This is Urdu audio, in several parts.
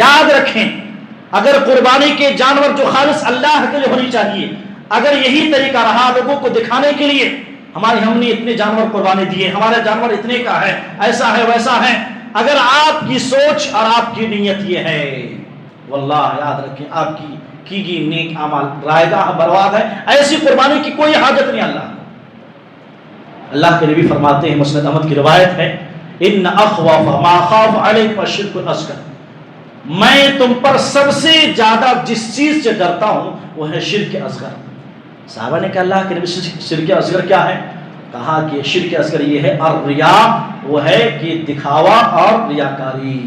یاد رکھیں اگر قربانی کے جانور جو خالص اللہ کے لیے ہونی چاہیے، اگر یہی طریقہ رہا لوگوں کو دکھانے کے لیے ہم نے اتنے جانور قربانی دیے، ہمارا جانور اتنے کا ہے، ایسا ہے ویسا ہے، اگر آپ کی سوچ اور آپ کی نیت یہ ہے، واللہ یاد رکھیں آپ کی گئی نیک اعمال رائے گاہ برباد ہے. ایسی قربانی کی کوئی حاجت نہیں. اللہ کے نبی فرماتے ہیں، مسند احمد کی روایت ہے، ان اخوف ما خاف علیکم الشرک الاصغر، میں تم پر سب سے زیادہ جس چیز سے ڈرتا ہوں وہ ہے شرک اصغر. صحابہ نے کہا اللہ کے نبی شرک اصغر کیا ہے؟ کہا کہ شرک اصغر یہ ہے الریا، وہ ہے کہ دکھاوا اور ریاکاری.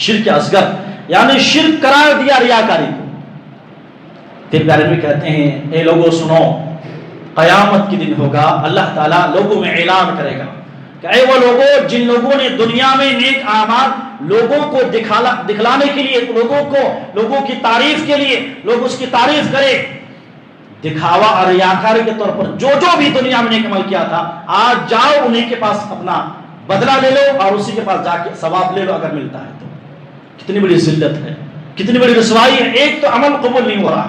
شرک اصغر یعنی شرک قرار دیا ریاکاری کو. پھر پیارے نبی کہتے ہیں اے لوگوں سنو، قیامت کے دن ہوگا اللہ تعالیٰ لوگوں میں اعلان کرے گا کہ اے وہ لوگوں جن لوگوں نے دنیا میں نیک اعمال لوگوں کو دکھلانے کے لیے، لوگوں کی تعریف کے لیے، لوگ اس کی تعریف کرے، دکھاوا اور ریاکاری کے طور پر جو بھی دنیا میں نیک عمل کیا تھا، آج جاؤ انہیں کے پاس اپنا بدلہ لے لو اور اسی کے پاس جا کے ثواب لے لو اگر ملتا ہے تو. کتنی بڑی ذلت ہے، کتنی بڑی رسوائی ہے. ایک تو عمل قبول نہیں ہو رہا،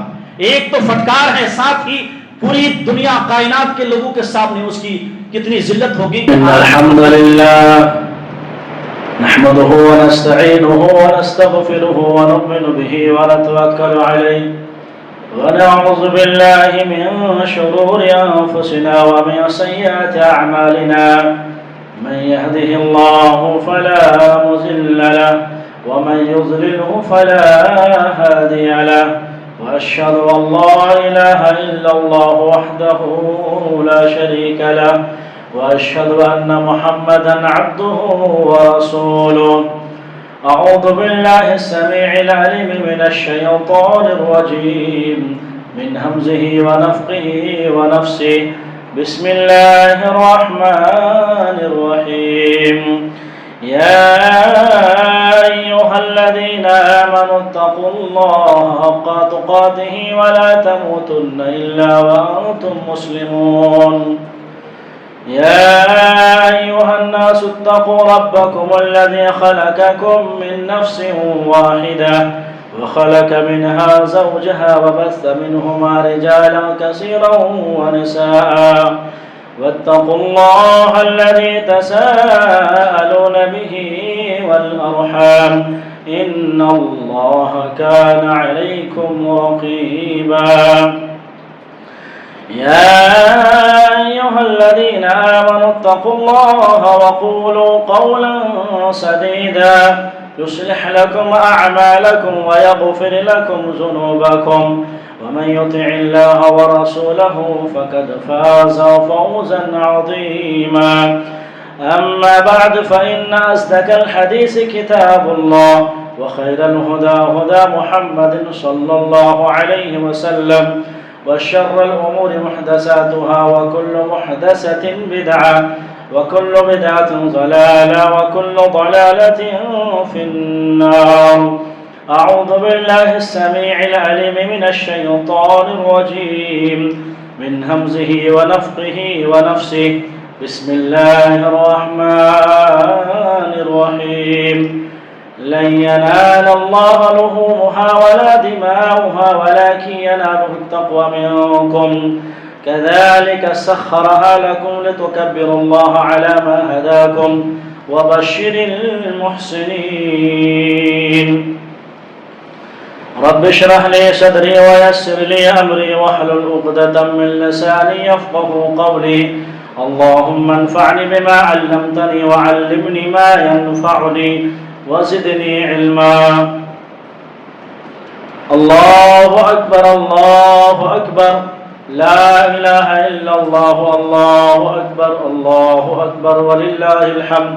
ایک تو پھٹکار ہے، ساتھ ہی پوری دنیا کائنات کے لوگوں کے سامنے اس کی کتنی ذلت ہوگی. الحمدللہ نحمده ونستعینه ونستغفره ونؤمن به ونتوکل علیه ونعوذ بالله من شرور انفسنا ومن سیئات اعمالنا من يهده الله فلا مضل له ومن يضلله فلا هادي له وأشهد أن لا إله إلا الله وحده لا شريك له وأشهد أن محمدا عبده ورسوله. أعوذ بالله السميع العليم من الشيطان الرجيم من همزه ونفخه ونفسه. بسم الله الرحمن الرحيم. يا أيها الذين آمنوا اتقوا الله حق تقاته ولا تموتن إلا وأنتم مسلمون. يا أيها الناس اتقوا ربكم الذي خلقكم من نفس واحدة وخلق منها زوجها وبث منهما رجالا كثيرا ونساء واتقوا الله الذي تساءلون به والأرحام إن الله كان عليكم رقيبا. يا أيها الذين آمنوا اتقوا الله وقولوا قولا سديدا يصلح لكم أعمالكم ويغفر لكم ذنوبكم ومن يطع الله ورسوله فقد فاز فوزا عظيما. أما بعد فإن أصدق الحديث كتاب الله وخير الهدى هدى محمد صلى الله عليه وسلم وشر الأمور محدثاتها وكل محدثة بدعة وكل بدعة ضلالة وكل ضلالة في النار. أعوذ بالله السميع العليم من الشيطان الرجيم من همزه ونفخه ونفسه. بسم الله الرحمن الرحيم. لن ينال الله لحومها ولا دماؤها ولكن يناله التقوى منكم كذلك سخرها لكم لتكبروا الله على ما هداكم وبشر المحسنين. رب اشرح لي صدري ويسر لي أمري واحلل عقدة من لساني يفقهوا قولي. اللهم انفعني بما علمتني وعلمني ما ينفعني وزدني علما. الله أكبر الله أكبر لا إله إلا الله. الله أكبر الله أكبر ولله الحمد.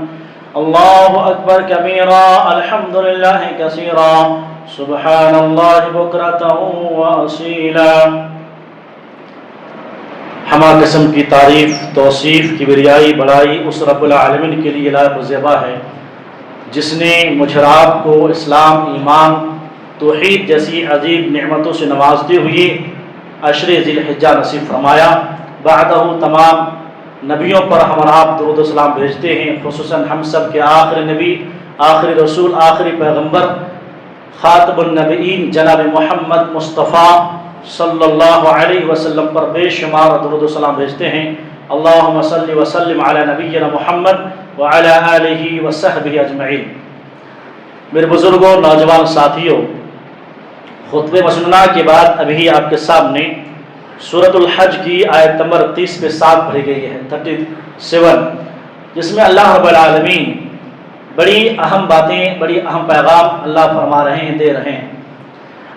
الله أكبر كبيرا الحمد لله كثيرا سبحان الله بكرة وأصيلا. ہمہ قسم کی تعریف، توصیف، کبریائی، بڑائی اس رب العالمین کے لیے لائق و زیبا ہے جس نے مجھ اور آپ کو اسلام، ایمان، توحید جیسی عظیم نعمتوں سے نوازتے ہوئے عشر ذی الحجہ نصیب فرمایا. بعدہ تمام نبیوں پر ہم اور آپ درود و سلام بھیجتے ہیں، خصوصاً ہم سب کے آخری نبی، آخری رسول، آخری پیغمبر خاتم النبیین جناب محمد مصطفیٰ صلی اللہ علیہ وسلم پر بے شمار درود و سلام بھیجتے ہیں۔ اللہم صلی وسلم علی نبینا محمد وعلی آلہ وصحبہ اجمعین۔ میرے بزرگوں، نوجوان ساتھیوں، خطبہ مسنونہ کے بعد ابھی آپ کے سامنے سورۃ الحج کی آیت نمبر 30 پہ 7 پڑھی گئی ہے، 37، جس میں اللہ رب العالمین بڑی اہم باتیں، بڑی اہم پیغام اللہ فرما رہے ہیں، دے رہے ہیں۔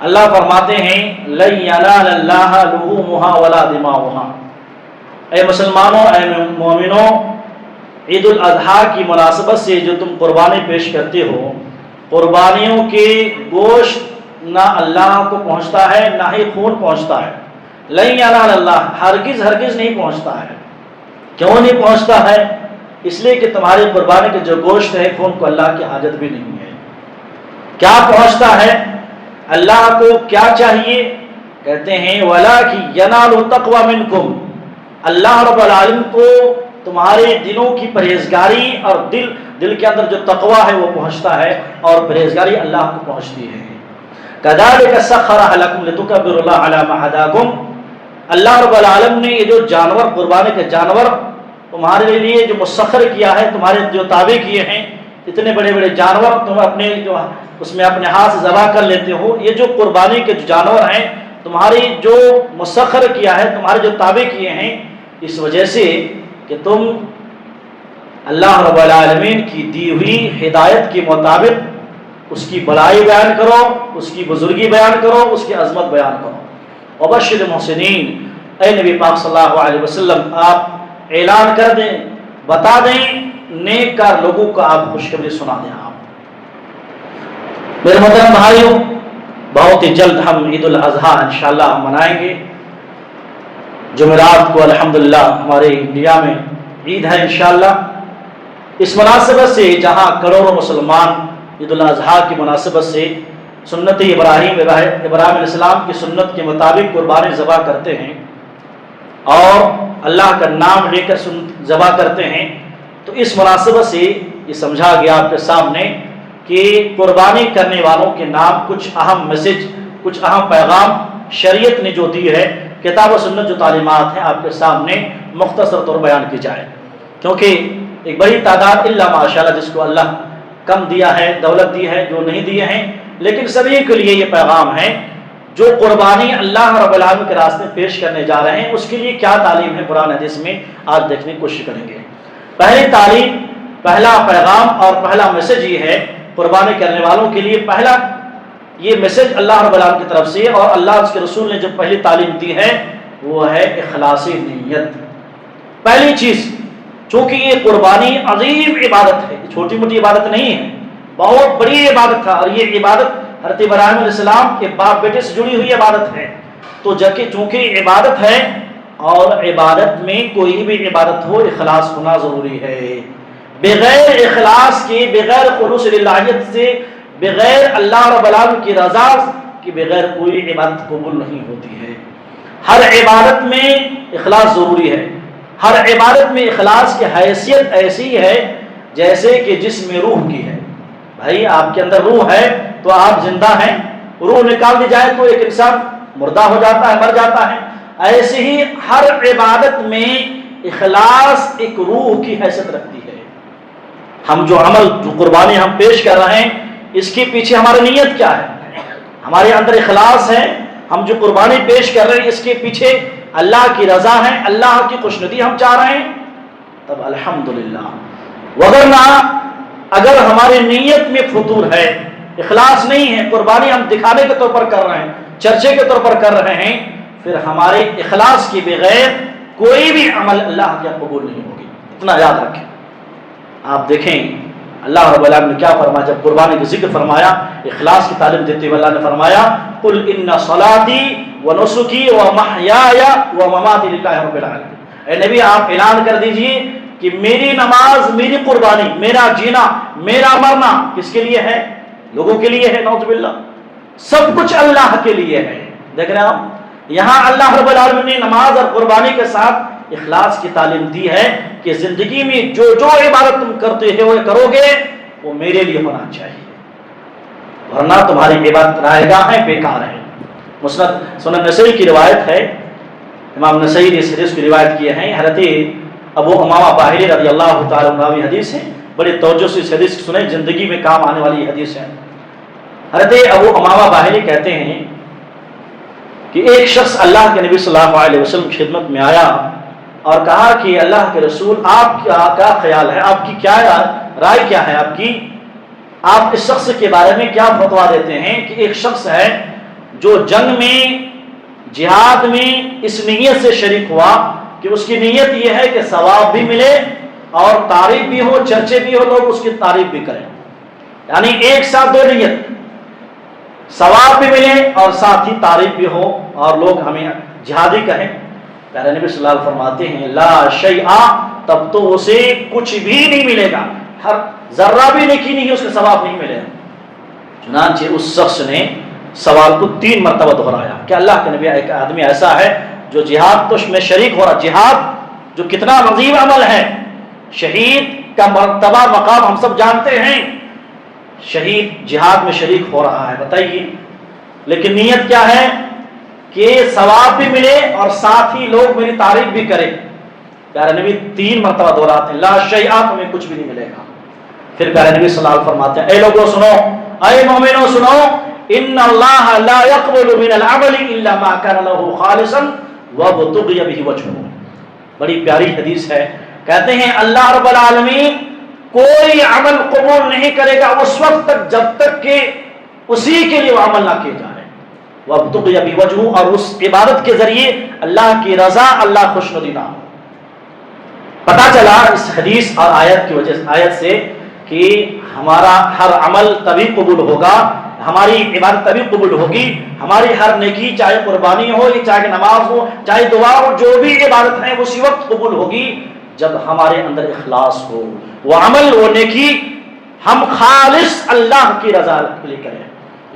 اللہ فرماتے ہیں لَن يَنَالَ اللَّهَ لُحُومُهَا وَلَا دِمَاؤُهَا، اے مسلمانوں، اے مومنوں، عید الاضحیٰ کی مناسبت سے جو تم قربانی پیش کرتے ہو، قربانیوں کے گوشت نہ اللہ کو پہنچتا ہے نہ ہی خون پہنچتا ہے۔ لَن يَنَالَ اللَّهَ، ہرگز نہیں پہنچتا ہے۔ کیوں نہیں پہنچتا ہے؟ اس لیے کہ تمہاری قربانی کے جو گوشت ہے، خون کو اللہ کی حاجت بھی نہیں ہے۔ کیا پہنچتا ہے؟ اللہ کو کیا چاہیے؟ کہتے ہیں وَلَٰكِن يَنَالُ التَّقْوَىٰ مِنكُمْ، اللہ رب العالمین کو تمہارے دلوں کی پرہیزگاری اور دل کے اندر جو تقویٰ ہے وہ پہنچتا ہے، اور پرہیزگاری اللہ کو پہنچتی ہے۔ كَذَٰلِكَ سَخَّرَهَا لَكُمْ لِتُكَبِّرُوا اللَّهَ عَلَىٰ مَا هَدَاكُمْ، اللہ رب العالمین نے یہ جو جانور، قربانی کے جانور تمہارے لیے جو مسخر کیا ہے، تمہارے جو تابع کیے ہیں، اتنے بڑے بڑے جانور تم اپنے جو اس میں اپنے ہاتھ سے ذبح کر لیتے ہو، یہ جو قربانی کے جو جانور ہیں تمہاری جو مسخر کیا ہے، تمہارے جو تابع کیے ہیں، اس وجہ سے کہ تم اللہ رب العالمین کی دی ہوئی ہدایت کے مطابق اس کی بڑائی بیان کرو، اس کی بزرگی بیان کرو، اس کی عظمت بیان کرو۔ وبشر المحسنین، اے نبی پاک صلی اللہ علیہ وسلم، آپ اعلان کر دیں، بتا دیں نیک کار لوگوں کو، آپ خوشخبری سنا دیں۔ آپ میرے محترم بھائیوں، بہت ہی جلد ہم عید الاضحیٰ انشاءاللہ منائیں گے۔ جمعرات کو الحمدللہ ہمارے انڈیا میں عید ہے انشاءاللہ۔ اس مناسبت سے جہاں کروڑوں مسلمان عید الاضحیٰ کی مناسبت سے سنت ابراہیم علیہ السلام کی سنت کے مطابق قربانی ذبح کرتے ہیں اور اللہ کا نام لے کر ذبح کرتے ہیں، تو اس مناسبت سے یہ سمجھا گیا آپ کے سامنے کہ قربانی کرنے والوں کے نام کچھ اہم میسج، کچھ اہم پیغام شریعت نے جو دی ہے، کتاب و سنت جو تعلیمات ہیں، آپ کے سامنے مختصر طور بیان کی جائے، کیونکہ ایک بڑی تعداد الا ماشاءاللہ جس کو اللہ کم دیا ہے، دولت دی ہے، جو نہیں دیے ہیں، لیکن سبھی کے لیے یہ پیغام ہے جو قربانی اللہ رب العالمین کے راستے پیش کرنے جا رہے ہیں، اس کے لیے کیا تعلیم ہے قرآن حدیث میں، آج دیکھنے کی کوشش کریں گے۔ پہلی تعلیم، پہلا پیغام اور پہلا میسج یہ ہے قربانی کرنے والوں کے لیے، پہلا یہ میسج اللہ رب العالمین کی طرف سے اور اللہ اس کے رسول نے جو پہلی تعلیم دی ہے وہ ہے اخلاص نیت۔ پہلی چیز، چونکہ یہ قربانی عظیم عبادت ہے، چھوٹی موٹی عبادت نہیں ہے، بہت بڑی عبادت ہے، اور یہ عبادت حضرت ابراہیم علیہ السلام کے باپ بیٹے سے جڑی ہوئی عبادت ہے، تو چونکہ عبادت ہے اور عبادت میں کوئی بھی عبادت ہو اخلاص ہونا ضروری ہے۔ بغیر اخلاص کے، بغیر خلوص للہیت سے، بغیر اللہ رب العالمین کی رضا کے بغیر کوئی عبادت قبول نہیں ہوتی ہے۔ ہر عبادت میں اخلاص ضروری ہے، ہر عبادت میں اخلاص کی حیثیت ایسی ہے جیسے کہ جسم میں روح کی ہے۔ بھائی آپ کے اندر روح ہے تو آپ زندہ ہیں، روح نکال دی جائے تو ایک انسان مردہ ہو جاتا ہے، مر جاتا ہے۔ ایسے ہی ہر عبادت میں اخلاص ایک روح کی حیثیت رکھتی ہے۔ ہم جو عمل، جو قربانی ہم پیش کر رہے ہیں، اس کے پیچھے ہماری نیت کیا ہے؟ ہمارے اندر اخلاص ہے، ہم جو قربانی پیش کر رہے ہیں اس کے پیچھے اللہ کی رضا ہے، اللہ کی خوشنودی ہم چاہ رہے ہیں، تب الحمدللہ۔ وگرنہ اگر ہماری نیت میں فطور ہے، اخلاص نہیں ہے، قربانی ہم دکھانے کے طور پر کر رہے ہیں، چرچے کے طور پر کر رہے ہیں، پھر ہمارے اخلاص کے بغیر کوئی بھی عمل اللہ کے قبول نہیں ہوگی، اتنا یاد رکھیں۔ آپ دیکھیں اللہ رب العالمین نے کیا فرمایا، جب قربانی کا ذکر فرمایا، اخلاص کی تعلیم دیتے ہوئے اللہ نے فرمایا قل ان صلاتی ونسکی ومحیای ومماتی للہ رب العالمین۔ اے نبی آپ اعلان کر دیجئے کہ میری نماز، میری قربانی، میرا جینا، میرا مرنا کس کے لیے ہے؟ لوگوں کے لیے ہے، نعوذ باللہ، سب کچھ اللہ کے لیے ہے۔ دیکھ رہے ہیں آپ، یہاں اللہ رب العالمین نے نماز اور قربانی کے ساتھ اخلاص کی تعلیم دی ہے کہ زندگی میں جو جو عبادت تم کرتے ہو کرو گے وہ میرے لیے ہونا چاہیے۔ ورنہ تمہاری عبادت رائے گاہیں بیکار ہے۔ مسند سنن نسائی کی روایت ہے، امام نسائی نے اس حدیث کی روایت کی ہے، حضرت ابو امامہ باہلی رضی اللہ تعالیٰ عنہ حدیث ہے، بڑی توجہ سے اس حدیث کو سنیں، زندگی میں کام آنے والی حدیث ہے۔ حضرت ابو امامہ باہلی کہتے ہیں کہ ایک شخص اللہ کے نبی صلی اللہ علیہ وسلم کی خدمت میں آیا اور کہا کہ اللہ کے رسول آپ کا خیال ہے، آپ کی کیا رائے کیا ہے آپ اس شخص کے بارے میں کیا فتویٰ دیتے ہیں کہ ایک شخص ہے جو جنگ میں جہاد میں اس نیت سے شریک ہوا کہ اس کی نیت یہ ہے کہ ثواب بھی ملے اور تعریف بھی ہو، چرچے بھی ہو، لوگ اس کی تعریف بھی کریں، یعنی ایک ساتھ دو نیت، ثواب بھی ملے اور ساتھ ہی تعریف بھی ہو اور لوگ ہمیں جہادی کہیں۔ پیارے نبی صلی اللہ علیہ وسلم فرماتے ہیں لا شیء، تب تو اسے کچھ بھی نہیں ملے گا، ہر ذرہ بھی نیکی نہیں، اس کا ثواب نہیں ملے گا۔ چنانچہ اس شخص نے سوال کو 3 مرتبہ دہرایا کہ اللہ کے نبی، ایک آدمی ایسا ہے جو جہاد تو میں شریک ہو رہا، جہاد جو کتنا عظیم عمل ہے، شہید کا مرتبہ مقام ہم سب جانتے ہیں، شہید جہاد میں شریک ہو رہا ہے، بتائیے لیکن نیت کیا ہے کہ ثواب بھی ملے اور ساتھ ہی لوگ میری تعریف بھی کریں۔ پیارے نبی 3 مرتبہ دہراتے ہیں لا شیء، تمہیں کچھ بھی نہیں ملے گا۔ پھر پیارے نبی صلی اللہ علیہ وسلم فرماتے ہیں اے لوگوں سنو، اے مومنوں سنو، ان اللہ لا يقبل من العمل الا ما كان له خالصا وابتغي به وجهه۔ بڑی پیاری حدیث ہے، کہتے ہیں اللہ رب العالمین کوئی عمل قبول نہیں کرے گا اس وقت تک جب تک کہ اسی کے لیے وہ عمل نہ کیے جائے، وابتغي به وجهه، اور اس عبادت کے ذریعے اللہ کی رضا، اللہ خوشنودی نہ ہو۔ پتہ چلا اس حدیث اور آیت کی وجہ آیت سے کہ ہمارا ہر عمل تبھی قبول ہوگا، ہماری عبادت تبھی قبول ہوگی، ہماری ہر نیکی چاہے قربانی ہو، چاہے نماز ہو، چاہے دعا ہو، جو بھی عبادت ہے اسی وقت قبول ہوگی جب ہمارے اندر اخلاص ہو، وہ عمل وہ نیکی ہم خالص اللہ کی رضا کے لیے کریں۔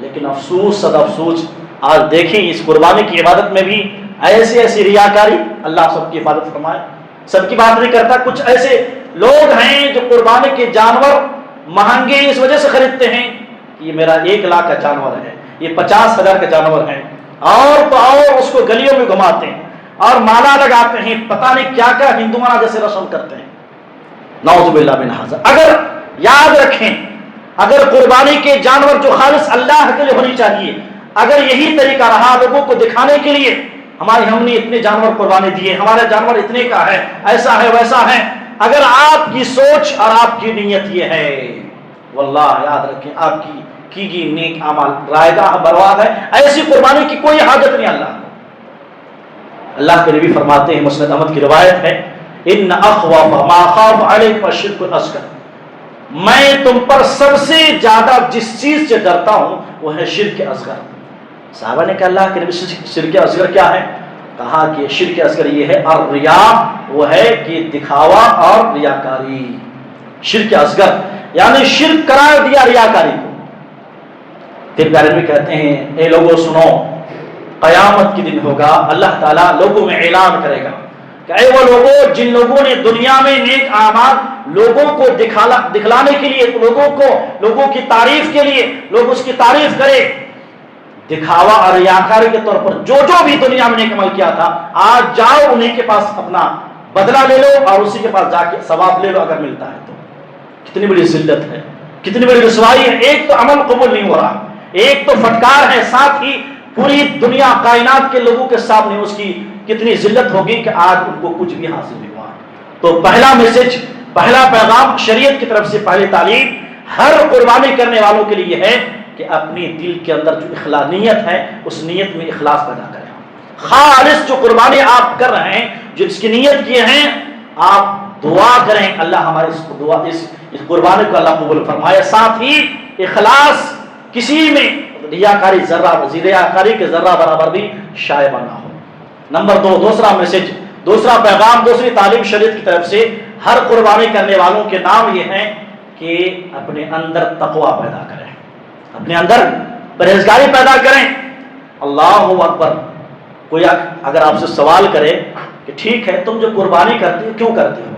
لیکن افسوس صد افسوس، آج دیکھیں اس قربانی کی عبادت میں بھی ایسی ریاکاری، اللہ سب کی حفاظت فرمائے، سب کی بات نہیں کرتا، کچھ ایسے لوگ ہیں جو قربانی کے جانور مہنگے اس وجہ سے خریدتے ہیں کہ یہ میرا 1 لاکھ کا جانور ہے، یہ 50,000 کا جانور ہے، اور تو اور اس کو گلیوں میں گھماتے ہیں اور مالا لگاتے ہیں، پتہ نہیں کیا کیا ہندوانہ جیسے رسم کرتے ہیں، نعوذ باللہ من ھذا۔ اگر یاد رکھیں، اگر قربانی کے جانور جو خالص اللہ کے لیے ہونی چاہیے، اگر یہی طریقہ رہا لوگوں کو دکھانے کے لیے ہم نے اتنے جانور قربانی دیے، ہمارا جانور اتنے کا ہے، ایسا ہے ویسا ہے، اگر آپ کی سوچ اور آپ کی نیت یہ ہے، واللہ یاد رکھیں آپ کی گئی نیک اعمال رائے گاہ برباد ہے، ایسی قربانی کی کوئی حاجت نہیں اللہ کو۔ اللہ کے نبی فرماتے ہیں، مسند احمد کی روایت ہے، ان اخوف ما خاف علیکم الشرک الاصغر، میں تم پر سب سے زیادہ جس چیز سے ڈرتا ہوں وہ ہے شرک اصغر۔ صحابہ نے کہا اللہ کے نبی شرک اصغر کیا ہے؟ کہا کہ شرک اصغر یہ ہے الریا، وہ ہے کہ دکھاوا اور ریاکاری۔ شرک اصغر یعنی شرک قرار دیا ریاکاری کو۔ پھر پیارے نبی کہتے ہیں اے لوگوں سنو، قیامت کے دن ہوگا، اللہ تعالیٰ لوگوں میں اعلان کرے گا کہ اے وہ لوگوں جن لوگوں نے دنیا میں نیک اعمال لوگوں کو دکھلانے کے لیے، لوگوں کی تعریف کے لیے، لوگ اس کی تعریف کرے، دکھاوا اور ریاکاری کے طور پر جو بھی دنیا میں نیک عمل کیا تھا، آج جاؤ انہیں کے پاس اپنا بدلہ لے لو اور اسی کے پاس جا کے ثواب لے لو اگر ملتا ہے تو۔ کتنی بڑی ذلت ہے، کتنی بڑی رسوائی ہے، ایک تو عمل قبول نہیں ہو رہا، ایک تو پھٹکار ہے، ساتھ ہی پوری دنیا کائنات کے لوگوں کے سامنے اس کی کتنی ذلت ہوگی کہ آج ان کو کچھ بھی حاصل نہیں ہوا۔ تو پہلا میسج، پہلا پیغام شریعت کی طرف سے، پہلی تعلیم ہر قربانی کرنے والوں کے لیے ہے کہ اپنی دل کے اندر جو نیت ہے اس نیت میں اخلاص پیدا کریں۔ خالص جو قربانی آپ کر رہے ہیں، جس کی نیت کیے ہیں، آپ دعا کریں اللہ ہمارے اس قربانی کو اللہ قبول فرمائے، ساتھ ہی اخلاص کسی میں ریاکاری کے ذرہ برابر بھی شائبہ نہ ہو۔ نمبر 2، دوسرا میسج، دوسرا پیغام، دوسری تعلیم شریعت کی طرف سے ہر قربانی کرنے والوں کے نام یہ ہیں کہ اپنے اندر تقوی پیدا کریں، اپنے اندر پرہیزگاری پیدا کریں۔ اللہ اکبر۔ کوئی اگر آپ سے سوال کرے کہ ٹھیک ہے تم جو قربانی کرتے ہو کیوں کرتے ہو،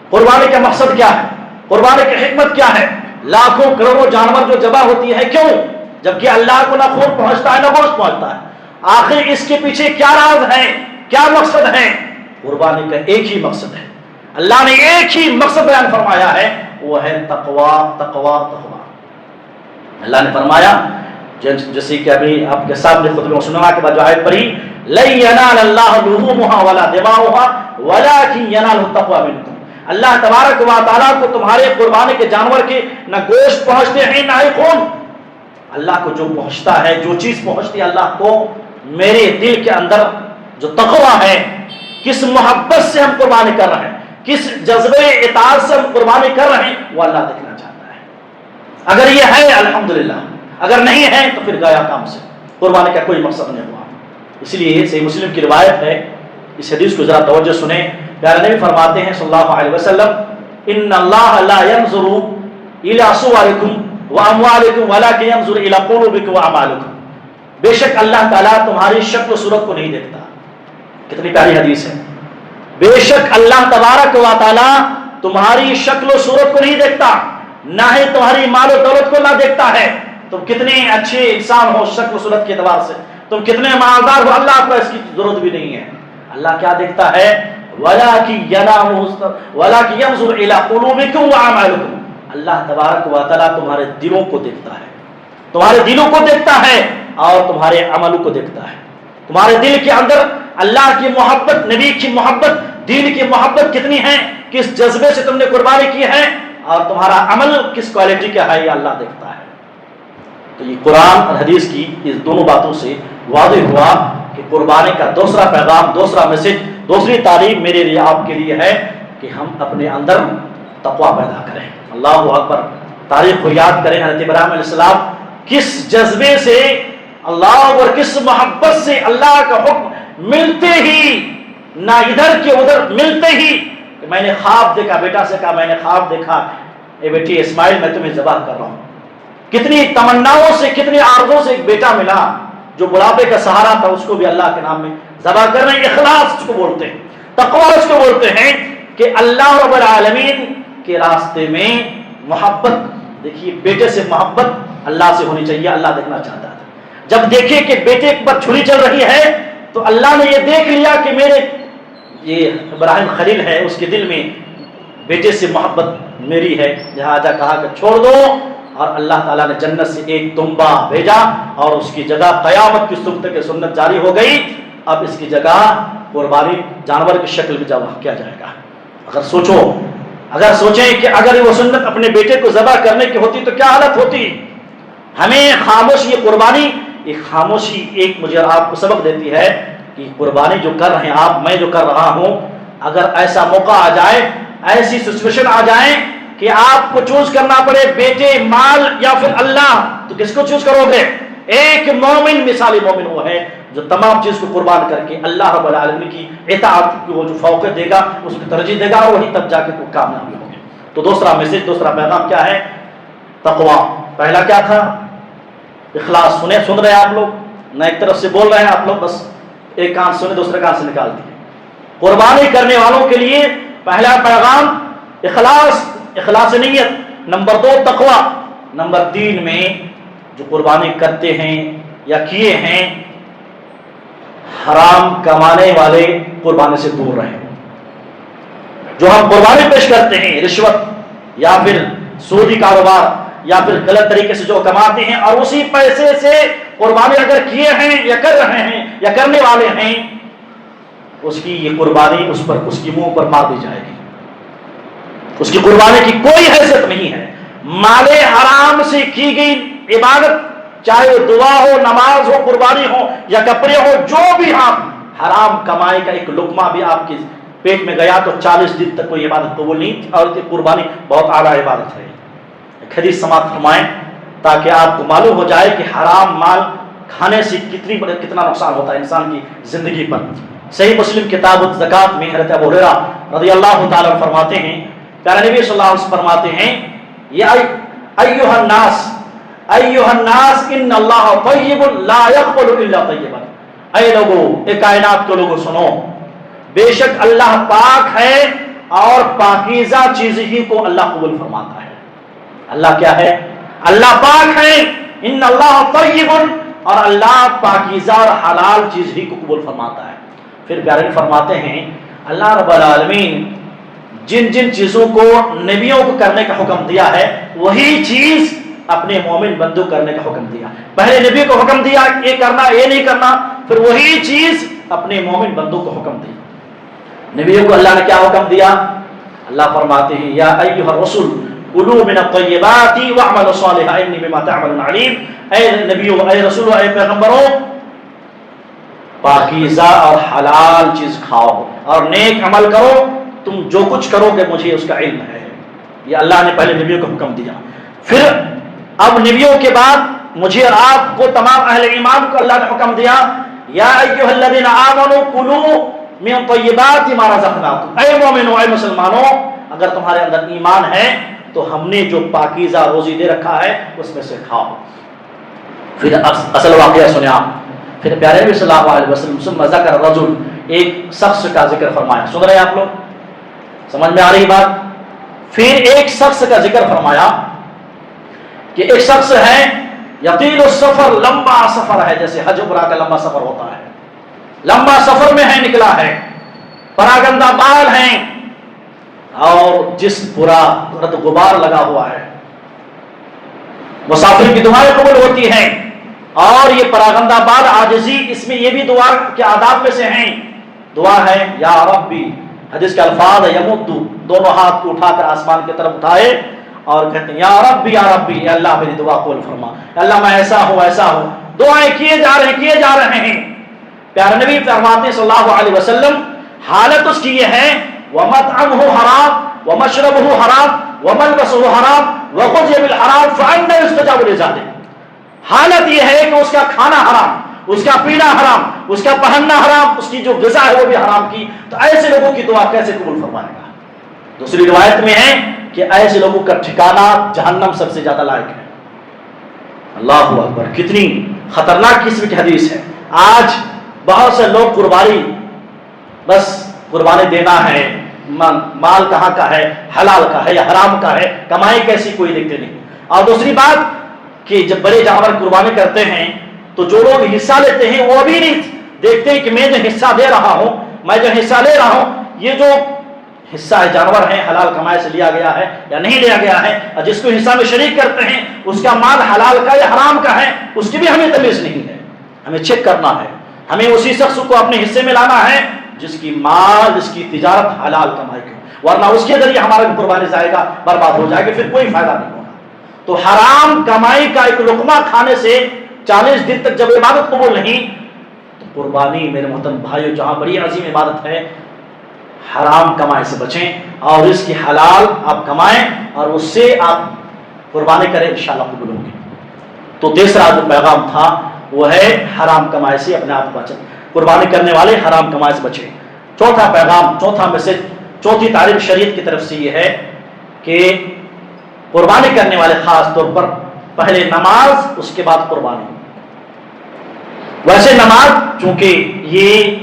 قربانی کا مقصد کیا ہے، قربانی کی حکمت کیا ہے، لاکھوں کروڑوں جانور جو ذبح ہوتی ہے کیوں، جبکہ اللہ کو نہ خون پہنچتا ہے نہ گوشت پہنچتا ہے۔ آخر اس کے پیچھے کیا راز ہے، کیا مقصد ہے؟ قربانی کا ایک ہی مقصد ہے، اللہ نے ایک ہی مقصد بیان فرمایا ہے، وہ ہے تقوی تقوی تقوی۔ اللہ نے فرمایا جیسے کہ ابھی آپ کے سامنے خطبہ سننا کے بعد جو آیت پڑھی، لَن يَنَالَ اللَّهُ لُحُومُهَا وَلَا دِمَاؤُهَا وَلَٰكِن يَنَالُهُ التَّقْوَىٰ مِنكُمْ۔ اللہ تبارک و تعالیٰ کو تمہارے قربانی کے جانور کے نہ گوشت پہنچتے ہیں نہ ہی خون، اللہ کو جو پہنچتا ہے، جو چیز پہنچتی ہے اللہ کو، میرے دل کے اندر جو تقویٰ ہے، کس محبت سے ہم قربانی کر رہے ہیں، کس جذبے اطاعت سے ہم قربانی کر رہے ہیں، وہ اللہ دیکھنا چاہتا ہے۔ اگر یہ ہے الحمدللہ، اگر نہیں ہے تو پھر گیا کام سے، قربانی کا کوئی مقصد نہیں ہوا۔ اس لیے صحیح مسلم کی روایت ہے، اس حدیث کو ذرا توجہ سنیں، پیارے نبی فرماتے ہیں صلی اللہ علیہ وسلم، ان اللہ لا ينظر الى صورکم واموالکم ولکن ينظر الى قلوبکم واعمالکم۔ بے شک اللہ تعالیٰ تمہاری شکل و صورت کو نہیں دیکھتا۔ کتنی پیاری حدیث ہے، بے شک اللہ تبارک و تعالیٰ تمہاری شکل و صورت کو نہیں دیکھتا، نہ ہی تمہاری مال و دولت کو نہ دیکھتا ہے، تم کتنے اچھے انسان ہو شکل و صورت کے اعتبار سے، تم کتنے مالدار ہو، اللہ کو اس کی ضرورت بھی نہیں ہے۔ اللہ کیا دیکھتا ہے؟ وَلَٰكِن يَنظُرُ إِلَىٰ قُلُوبِكُمْ وَأَعْمَالِكُمْ۔ اللہ تبارک و تعالیٰ تمہارے دلوں کو دیکھتا ہے، تمہارے دلوں کو دیکھتا ہے اور تمہارے عملوں کو دیکھتا ہے۔ تمہارے دل کے اندر اللہ کی محبت، نبی کی محبت، دین کی محبت کتنی ہے، کس جذبے سے تم نے قربانی کی ہے، اور تمہارا عمل کس کوالٹی کا ہے، یہ اللہ دیکھتا ہے۔ تو یہ قرآن اور حدیث کی اس دونوں باتوں سے واضح ہوا کہ قربانی کا دوسرا پیغام، دوسرا میسج، دوسری تعلیم میرے لیے آپ کے لیے ہے کہ ہم اپنے اندر تقویٰ پیدا کریں۔ اللہ اکبر، تاریخ کو یاد کریں، حضرت ابراہیم علیہ السلام کس جذبے سے اللہ اور کس محبت سے اللہ کا حکم ملتے ہی، نہ ادھر کے ادھر، ملتے ہی کہ میں نے خواب دیکھا، بیٹا سے کہا میں نے خواب دیکھا، اے بیٹی اسماعیل میں تمہیں ذبح کر رہا ہوں۔ کتنی تمناؤں سے، کتنی آرزوں سے ایک بیٹا ملا جو بڑھاپے کا سہارا تھا، اس کو بھی اللہ کے نام میں ذبح کر رہے ہیں۔ اخلاص اس کو بولتے ہیں، تقویٰ اس کو بولتے ہیں کہ اللہ رب العالمین کے راستے میں محبت۔ دیکھیے بیٹے سے محبت اللہ سے ہونی چاہیے، اللہ دیکھنا چاہتا تھا۔ جب دیکھے کہ بیٹے پر چھری چل رہی ہے تو اللہ نے یہ دیکھ لیا کہ میرے یہ ابراہیم خلیل ہے، اس کے دل میں بیٹے سے محبت میری ہے، لہٰذا کہا کہ چھوڑ دو، اور اللہ تعالیٰ نے جنت سے ایک تنبا بھیجا اور اس کی جگہ قیامت کی صبح تک سنت جاری ہو گئی۔ اب اس کی جگہ قربانی جانور کی شکل میں ذبح کیا جائے گا۔ اگر سوچیں کہ اگر وہ سنت اپنے بیٹے کو ذبح کرنے کی ہوتی تو کیا حالت ہوتی۔ ہمیں خاموشی، یہ قربانی، یہ خاموشی ایک مجھے آپ کو سبق دیتی ہے کہ قربانی جو کر رہے ہیں آپ، میں جو کر رہا ہوں، اگر ایسا موقع آ جائے، ایسی سچویشن آ جائے کہ آپ کو چوز کرنا پڑے بیٹے، مال یا پھر اللہ، تو کس کو چوز کرو گے؟ ایک مومن، مثالی مومن وہ ہے جو تمام چیز کو قربان کر کے اللہ رب العالمین کی اطاعت کو جو فوقیت دے گا، اس کو ترجیح دے گا، اور وہی تب جا کے تو کامیابی ہوگی۔ تو دوسرا میسج، دوسرا پیغام کیا ہے؟ تقویٰ۔ پہلا کیا تھا؟ اخلاص۔ سن رہے ہیں آپ لوگ، نہ ایک طرف سے بول رہے ہیں آپ لوگ، بس ایک کان سنے دوسرے کان سے نکال دیے۔ قربانی کرنے والوں کے لیے پہلا پیغام اخلاص، اخلاص نیت۔ نمبر 2 تقویٰ۔ نمبر 3 میں جو قربانی کرتے ہیں یا کیے ہیں، حرام کمانے والے قربانی سے دور رہیں۔ جو ہم قربانی پیش کرتے ہیں، رشوت یا پھر سودی کاروبار یا پھر غلط طریقے سے جو کماتے ہیں، اور اسی پیسے سے قربانی اگر کیے ہیں یا کر رہے ہیں یا کرنے والے ہیں، اس کی یہ قربانی اس پر، اس کی منہ پر مار دی جائے گی۔ اس کی قربانی کی کوئی حیثیت نہیں ہے۔ مال حرام سے کی گئی عبادت، چاہے وہ دعا ہو، نماز ہو، قربانی ہو یا کپڑے ہو، جو بھی آپ حرام کمائی کا ایک لقمہ بھی آپ کے پیٹ میں گیا تو 40 دن تک کوئی عبادت قبول نہیں تھی، اور قربانی بہت اعلیٰ عبادت ہے۔ ایک حدیث سماعت فرمائیں تاکہ آپ کو معلوم ہو جائے کہ حرام مال کھانے سے کتنا نقصان ہوتا ہے انسان کی زندگی پر۔ صحیح مسلم کتاب الزکات میں حضرت ابو ہریرہ رضی اللہ تعالیٰ عنہ فرماتے ہیں، پیارے نبی صلی اللہ علیہ وسلم فرماتے ہیں، یا ایھا الناس ایھا الناس ان اللہ طیب لا یقبل الا طیبا۔ اے لوگو، اے کائنات کے لوگوں سنو، بے شک اللہ پاک ہے اور پاکیزہ چیز ہی کو اللہ قبول فرماتا ہے۔ اللہ کیا ہے؟ اللہ پاک ہے، ان اللہ طیب، اور اللہ پاکیزہ اور حلال چیز ہی کو قبول فرماتا ہے۔ پھر پیارے فرماتے ہیں اللہ رب العالمین جن جن چیزوں کو نبیوں کو کرنے کا حکم دیا ہے وہی چیز اپنے مومن بندوں کرنے کا حکم دیا۔ پہلے نبی کو حکم دیا یہ کرنا یہ نہیں کرنا، پھر وہی چیز اپنے مومن بندوں کو حکم دیا۔ نبیوں کو اللہ نے کیا حکم دیا؟ اللہ فرماتے ہیں یا ایھا الرسول کلوا من الطیبات واعملوا صالحا انی بما تعملون علیم۔ اے نبیوں، اے رسولوں، اے پیغمبروں، پاکیزہ اور حلال چیز کھاؤ اور نیک عمل کرو، تم جو کچھ کرو گے مجھے اس کا علم ہے۔ یہ اللہ نے پہلے نبیوں کو حکم دیا۔ پھر اب نبیوں کے بعد مجھے اور آپ کو تمام اہل ایمان کو اللہ نے حکم دیا یا ایھا الذین آمنوا کلوا من طیبات ما رزقناکم۔ اے مومنو، اے مسلمانوں، اگر تمہارے اندر ایمان ہے تو ہم نے جو پاکیزہ روزی دے رکھا ہے اس میں سے کھاؤ۔ پھر اصل واقعہ سنیں آپ۔ پھر پیارے نبی صلی اللہ علیہ وسلم ثم ذکر الرجل، ایک شخص کا ذکر فرمایا۔ سن رہے ہیں آپ لوگ؟ سمجھ میں آ رہی بات؟ پھر ایک شخص کا ذکر فرمایا کہ ایک شخص ہے یطیل السفر، لمبا سفر ہے، جیسے حج عمرہ کا لمبا سفر ہوتا ہے، لمبا سفر میں ہے، نکلا ہے، پراگندہ بال ہیں اور جسم پورا گرد غبار لگا ہوا ہے۔ مسافر کی دعائیں قبول ہوتی ہیں اور یہ پراگندہ بال عاجزی، اس میں یہ بھی دعا کے آداب میں سے ہیں۔ دعا ہے یا ربی، حدیث کے الفاظ ہے یمد، دونوں ہاتھ کو اٹھا کر آسمان کی طرف اٹھائے اور کہتے ہیں یا ربی اے اللہ میری دعا قبول فرما، اللہ میں ایسا ہوں ایسا ہوں۔ دعائیں کیے جا رہے ہیں۔ پیارے نبی فرماتے ہیں صلی اللہ علیہ وسلم حالت اس کی یہ ہے وَمَطْعَمُهُ حرام وَمَشْرَبُهُ حرام وَمَلْبَسُهُ حرام وَغُذِيَ بِالْحَرام فَأَنَّىٰ يُسْتَجَابُ لِذَلِكَ۔ حالت یہ ہے کہ اس کا کھانا حرام، اس کا پینا حرام، اس کا پہننا حرام، اس کی جو غذا ہے وہ بھی حرام کی، تو ایسے لوگوں کی دعا کیسے قبول فرمائے گا؟ دوسری روایت میں ہے کہ ایسے لوگوں کا ٹھکانہ جہنم سب سے زیادہ لائق ہے۔ اللہ اکبر، کتنی خطرناک قسم کی حدیث ہے۔ آج بہت سے لوگ قربانی، بس قربانی دینا ہے، مال کہاں کا ہے، حلال کا ہے یا حرام کا ہے، کمائی کیسی کوئی دیکھتے نہیں۔ اور دوسری بات کہ جب بڑے جانور قربانی کرتے ہیں تو جو لوگ حصہ لیتے ہیں وہ بھی نہیں دیکھتے کہ میں جو حصہ دے رہا ہوں، میں جو حصہ لے رہا ہوں، یہ جو حصہ ہے جانور ہے حلال کمائی سے لیا گیا ہے یا نہیں لیا گیا ہے، اور جس کو حصہ میں شریک کرتے ہیں اس کا مال حلال کا یا حرام کا ہے، اس کی بھی ہمیں تمیز نہیں ہے۔ ہمیں چیک کرنا ہے، ہمیں اسی شخص کو اپنے حصے میں لانا ہے جس کی مال، جس کی تجارت حلال کمائی کی، ورنہ اس کے ذریعے ہمارا قربانی ضائع برباد ہو جائے گا، پھر کوئی فائدہ نہیں ہوگا۔ تو حرام کمائی کا ایک لقمہ کھانے سے 40 دن تک جب عبادت قبول نہیں، تو قربانی میرے محترم بھائیو جہاں بڑی عظیم عبادت ہے، حرام کمائی سے بچیں اور اس کی حلال آپ کمائیں اور اس سے آپ قربانی کریں، انشاءاللہ قبول ہوگی۔ تو تیسرا جو پیغام تھا وہ ہے حرام کمائی سے اپنے آپ کو بچیں، قربانی کرنے والے حرام کمائی سے بچیں۔ چوتھا پیغام، چوتھا میسج، چوتھی تعلیم شریعت کی طرف سے یہ ہے کہ قربانی کرنے والے خاص طور پر پہلے نماز، اس کے بعد قربانی۔ ویسے نماز چونکہ یہ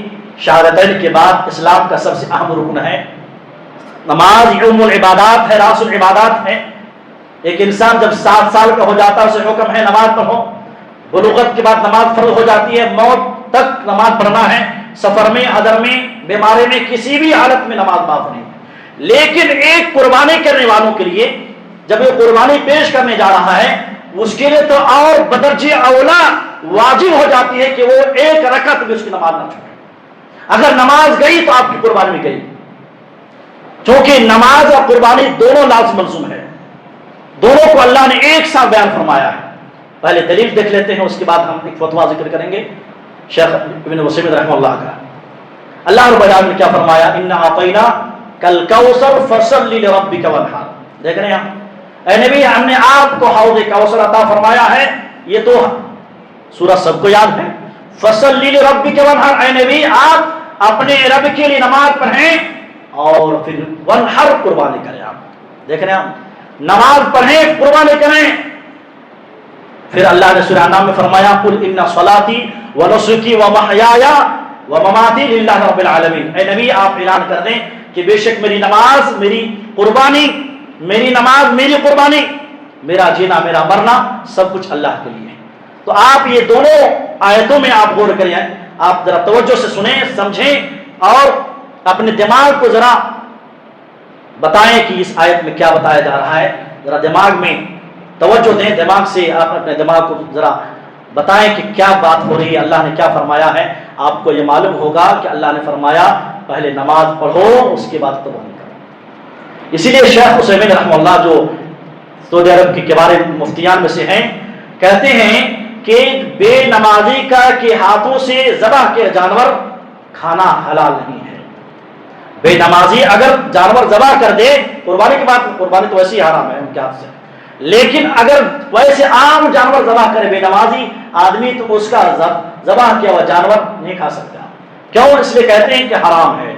شہادتین کے بعد اسلام کا سب سے اہم رکن ہے، نماز ام العبادات ہے، راس العبادات ہے۔ ایک انسان جب 7 سال کا ہو جاتا ہے اسے حکم ہے نماز پڑھو، بلوغت کے بعد نماز فرض ہو جاتی ہے، موت تک نماز پڑھنا ہے، سفر میں، حضر میں، بیماری میں، کسی بھی حالت میں نماز معاف نہیں۔ لیکن ایک قربانی کرنے والوں کے لیے جب یہ قربانی پیش کرنے جا رہا ہے اس کے لیے تو اور بدرجہ اولا واجب ہو جاتی ہے کہ وہ 1 رکعت بھی اس کی نماز نہ چھوڑے۔ اگر نماز گئی تو آپ کی قربانی بھی گئی، چونکہ نماز اور قربانی دونوں لازم ملزوم ہے، دونوں کو اللہ نے ایک ساتھ بیان فرمایا ہے۔ پہلے دلیل دیکھ لیتے ہیں، اس کے بعد ہم ایک فتویٰ ذکر کریں گے شیخ ابن عثیمین رحمہ اللہ کا۔ اللہ رب العالمین نے کیا فرمایا؟ انا اعطیناک الکوثر فصل لربک وانحر۔ دیکھ رہے ہیں آپ، اے نبی ہم نے آپ کو حوض کوثر عطا فرمایا ہے، یہ تو سورہ سب کو یاد ہے، فصل لربک وانحر، اے نبی آپ اپنے رب کے لیے نماز پڑھیں اور پھر وانحر قربانی کریں۔ آپ دیکھ رہے ہیں، آپ نماز پڑھیں قربانی کریں۔ پھر اللہ نے سورہ انعام میں فرمایا قل ان صلاتی ونسکی ومحیای ومماتی للہ رب العالمین، اے نبی آپ اعلان کر دیں کہ بے شک میری نماز، میری قربانی، میری نماز، میری قربانی، میرا جینا، میرا مرنا، سب کچھ اللہ کے لیے ہے، تو آپ یہ دونوں آیتوں میں آپ غور کریں، آپ ذرا توجہ سے سنیں، سمجھیں اور اپنے دماغ کو ذرا بتائیں کہ اس آیت میں کیا بتایا جا رہا ہے. ذرا دماغ میں توجہ دیں، دماغ سے آپ اپنے دماغ کو ذرا بتائیں کہ کیا بات ہو رہی ہے، اللہ نے کیا فرمایا ہے. آپ کو یہ معلوم ہوگا کہ اللہ نے فرمایا پہلے نماز پڑھو اس کے بعد قربانی کرو. اسی لیے شیخ عثیمین رحمہ اللہ جو سعودی عرب کے کبار مفتیان میں سے ہیں، کہتے ہیں کہ بے نمازی کا کے ہاتھوں سے ذبح کے جانور کھانا حلال نہیں ہے. بے نمازی اگر جانور ذبح کر دے قربانی کے بعد، قربانی تو ویسے ہی حرام ہے ان کے ہاتھ سے، لیکن اگر ویسے عام جانور ذبح کرے بے نمازی آدمی تو اس کا ذبح کیا ہوا جانور نہیں کھا سکتا. کیوں؟ اس لیے کہتے ہیں کہ حرام ہے.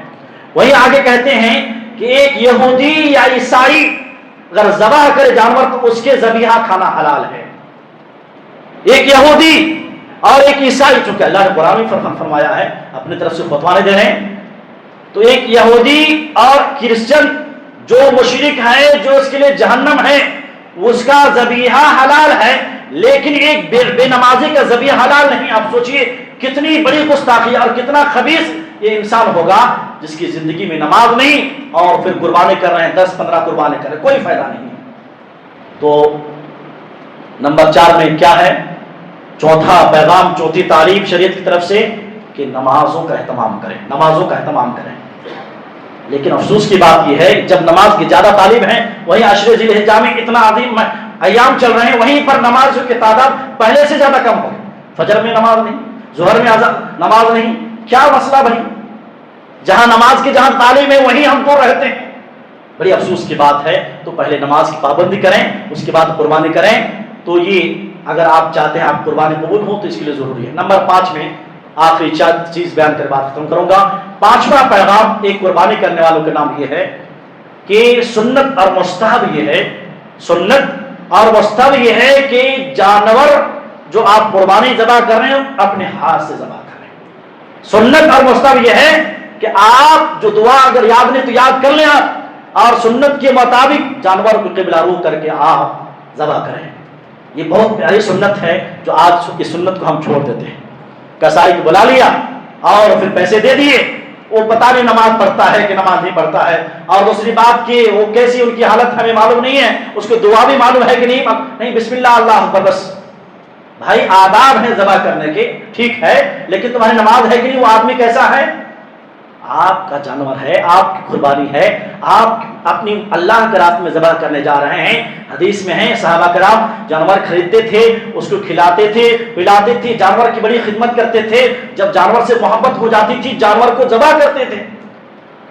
وہی آگے کہتے ہیں کہ ایک یہودی یا عیسائی اگر ذبح کرے جانور تو اس کے ذبیحہ کھانا حلال ہے. ایک یہودی اور ایک عیسائی، چونکہ اللہ نے قرآن میں فرمایا ہے، اپنی طرف سے فتوا نہیں دے رہے ہیں، تو ایک یہودی اور کرسچن جو مشرک ہے، جو اس کے لیے جہنم ہے، اس کا ذبیحہ حلال ہے، لیکن ایک بے نمازی کا ذبیحہ حلال نہیں. آپ سوچئے کتنی بڑی گستاخی اور کتنا خبیث یہ انسان ہوگا جس کی زندگی میں نماز نہیں اور پھر قربانی کر رہے ہیں، 10-15 قربانی کر رہے ہیں، کوئی فائدہ نہیں. تو نمبر 4 میں کیا ہے؟ چوتھا پیغام، چوتھی تعلیم شریعت کی طرف سے کہ نمازوں کا اہتمام کریں، نمازوں کا اہتمام کریں. لیکن افسوس کی بات یہ ہے جب نماز کی زیادہ تعلیم ہے، وہیں عشر ذی الحجہ میں اتنا عظیم ایام چل رہے ہیں، وہیں پر نماز کی تعداد پہلے سے زیادہ کم ہو گئی. فجر میں نماز نہیں، ظہر میں نماز نہیں، کیا مسئلہ بھائی؟ جہاں نماز کی جہاں تعلیم ہے وہیں ہم تو رہتے ہیں. بڑی افسوس کی بات ہے. تو پہلے نماز کی پابندی کریں، اس کے بعد قربانی کریں. تو یہ اگر آپ چاہتے ہیں آپ قربانی قبول ہو تو اس کے لیے ضروری ہے. نمبر 5 میں آخری چیز بیان کر بات ختم کروں گا. 5واں پیغام ایک قربانی کرنے والوں کے نام یہ ہے کہ سنت اور مستحب یہ ہے، سنت اور مستحب یہ ہے کہ جانور جو آپ قربانی ذبح کر رہے ہیں اپنے ہاتھ سے ذبح کریں. سنت اور مستحب یہ ہے کہ آپ جو دعا اگر یاد نہیں تو یاد کر لیں آپ، اور سنت کے مطابق جانور کو قبلہ رو کر کے آپ ذبح کریں. یہ بہت پیاری سنت ہے جو آج کی سنت کو ہم چھوڑ دیتے ہیں. کسائی کو بلا لیا اور پھر پیسے دے دیے، وہ پتہ نہیں نماز پڑھتا ہے کہ نماز نہیں پڑھتا ہے. اور دوسری بات کہ وہ کیسی ان کی حالت ہمیں معلوم نہیں ہے، اس کو دعا بھی معلوم ہے کہ نہیں بسم اللہ اللہ اکبر بس. بھائی آداب ہیں ذبح کرنے کے، ٹھیک ہے، لیکن تمہاری نماز ہے کہ نہیں؟ وہ آدمی کیسا ہے؟ آپ کا جانور ہے، آپ کی قربانی ہے، آپ اپنی اللہ کے راستے میں ذبح کرنے جا رہے ہیں. حدیث میں ہے صحابہ کرام جانور خریدتے تھے، اس کو کھلاتے تھے، پلاتے تھے، جانور کی بڑی خدمت کرتے تھے. جب جانور سے محبت ہو جاتی تھی جانور کو ذبح کرتے تھے.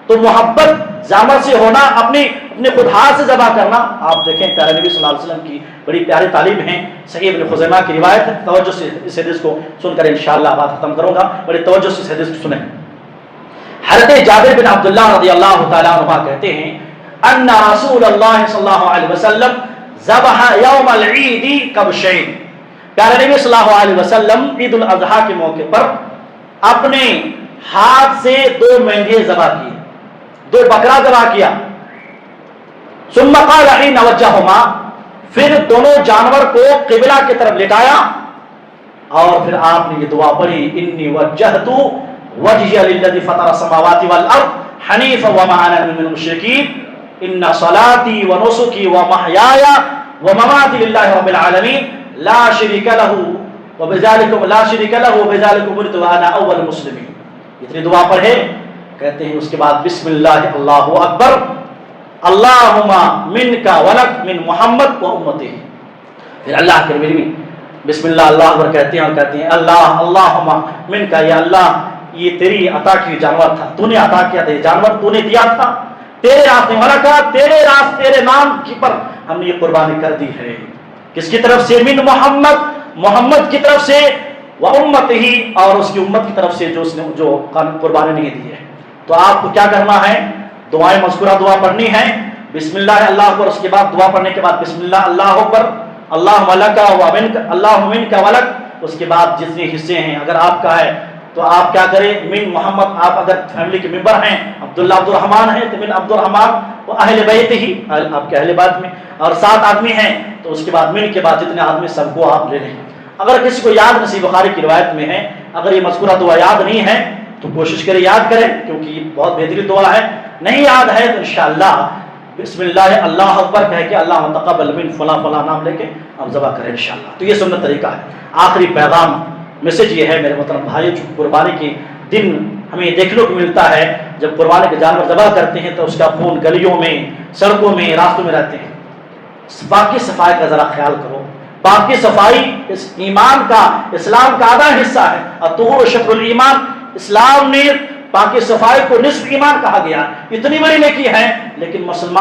تو محبت جانور سے ہونا، اپنے خود ہاتھ سے ذبح کرنا. آپ دیکھیں پیارے نبی صلی اللہ علیہ وسلم کی بڑی پیاری تعلیم ہے. صحیح ابن خزیمہ کی روایت ہے. توجہ سے اس حدیث کو سن کر انشاءاللہ بات ختم کروں گا. بڑی توجہ سے اس حدیث کو سنیں. حضرت جابر بن عبداللہ رضی اللہ تعالیٰ عنہ کہتے ہیں ان رسول اللہ صلی اللہ علیہ وسلم ذبح یوم العید کبشین. پیارے نبی صلی اللہ علیہ وسلم عید الاضحیٰ کے موقع پر اپنے ہاتھ سے 2 مینڈھے ذبح کیے، 2 بکرا ذبح کیا. ثم قال حين وجههما، پھر دونوں جانور کو قبلہ کی طرف لٹایا اور پھر آپ نے یہ دعا پڑھی انی وجہت وجهي للذي فطر السماوات والارض حنيفا وما انا من المشركين ان صلاتي ونسكي ومحياي ومماتي لله رب العالمين لا شريك له وبذلك امرت وانا اول المسلمين. اتنی دعا پڑھے. کہتے ہیں اس کے بعد بسم اللہ اللہ اکبر اللہم منک ولک من محمد و امتہ. پھر اللہ کے نبی بسم اللہ اللہ اکبر کہتے ہیں اور کہتے ہیں اللہ اللہم منک، یا اللہ یہ تیری عطا کی جانور تھا، تو نے عطا کیا تھا، یہ جانور تو نے دیا تھا، تیرے راستے ملکہ، تیرے نام کی پر ہم نے یہ قربانی کر دی ہے. کس کی طرف سے؟ من محمد کی طرف سے، و امتہ ہی، اور اس کی امت کی طرف سے جو اس نے جو قربانی نہیں دی ہے. تو آپ کو کیا کرنا ہے؟ دعائیں مذکورہ دعا پڑھنی ہے. بسم اللہ اللہ اکبر، اس کے بعد دعا پڑھنے کے بعد بسم اللہ اللہ اکبر اللہ ملکہ و منک اللہ منک ولک. اس کے بعد جتنے حصے ہیں اگر آپ کا ہے تو آپ کیا کریں؟ من محمد، آپ اگر فیملی کے ممبر ہیں عبداللہ عبد الرحمن ہیں تو من عبد الرحمن و اہل بیت ہی، آپ کے اہل بیت میں، اور 7 آدمی ہیں تو اس کے بعد من کے بعد جتنے آدمی سب کو آپ لے لیں. اگر کسی کو یاد نصیب بخاری کی روایت میں ہے، اگر یہ مذکورہ دعا یاد نہیں ہے تو کوشش کرے یاد کریں، کیونکہ یہ بہت بہترین دعا ہے۔ نہیں یاد ہے تو انشاءاللہ بسم اللہ اللہ اکبر کہہ کے اللہ تقبل من فلاں فلاں نام لے کے آپ ذبح کریں انشاءاللہ۔ تو یہ سنت طریقہ ہے۔ آخری پیغام میسج یہ ہے میرے محترم بھائی، جو قربانی کے دن ہمیں دیکھنے کو ملتا ہے، جب قربانی کے جانور ذبح کرتے ہیں تو اس کا خون گلیوں میں، سڑکوں میں، راستوں میں رہتے ہیں۔ باقی صفائی کا ذرا خیال کرو۔ باقی صفائی اس ایمان کا، اسلام کا آدھا حصہ ہے۔ الطہور شطر الایمان، اسلام نے باقی صفائی کو نصف ایمان کہا گیا۔ اتنی بڑی نیکی ہے، لیکن مسلمان